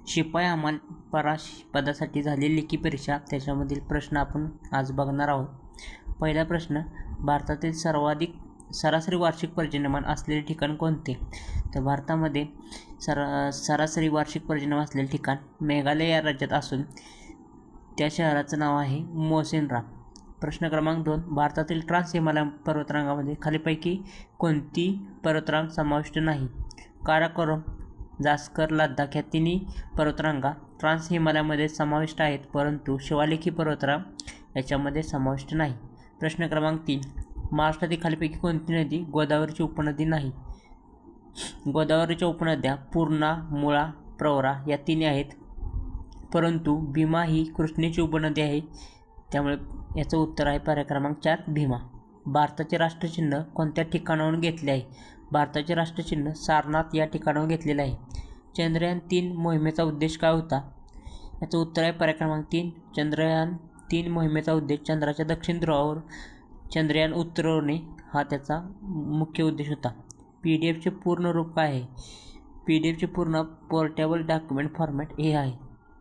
शिपाई हमाल पदासाठी झालेली लेखी परीक्षा त्याच्यामधील प्रश्न आपण आज बघणार आहोत. पहिला प्रश्न, भारतातील सर्वाधिक सरासरी वार्षिक पर्जन्यमान असलेले ठिकाण कोणते? तर भारतामध्ये सरासरी वार्षिक पर्जन्यमान असलेले ठिकाण मेघालय या राज्यात असून त्या शहराचं नाव आहे मोसिनराम. प्रश्न क्रमांक 2, भारतातील ट्रान्स हिमालय पर्वतरांगामध्ये खालीलपैकी कोणती पर्वतरांग समाविष्ट नाही? काराकोरम, जास्कर, लडाख या तिन्ही पर्वतरांगा ट्रान्स हिमालयामध्ये समाविष्ट आहेत, परंतु शिवालिक ही पर्वतरांग याच्यामध्ये समाविष्ट नाही. प्रश्न क्रमांक 3, महाराष्ट्रातील खालीलपैकी कोणती नदी गोदावरीची उपनदी नाही? गोदावरीच्या उपनद्या पूर्णा, मुळा, प्रवरा या तिन्ही आहेत, परंतु भीमा ही कृष्णेची उपनदी आहे, त्यामुळे याचं उत्तर आहे पर्याय क्रमांक 4 भीमा. भारताचे राष्ट्रचिन्ह कोणत्या ठिकाणाहून घेतले आहे? भारताचे राष्ट्रचिन्ह सारनाथ या ठिकाणाहून घेतलेले आहे. चंद्रयान-3 मोहिमेचा उद्देश काय होता? याचं उत्तर आहे पर्याय क्रमांक 3 चंद्रयान-3 मोहिमेचा उद्देश चंद्राच्या दक्षिण ध्रुवावर चंद्रयान उतरवणे हा त्याचा मुख्य उद्देश होता. PDF चे पूर्ण रूप काय आहे? PDF चे पूर्ण पोर्टेबल डॉक्युमेंट फॉर्मॅट हे आहे.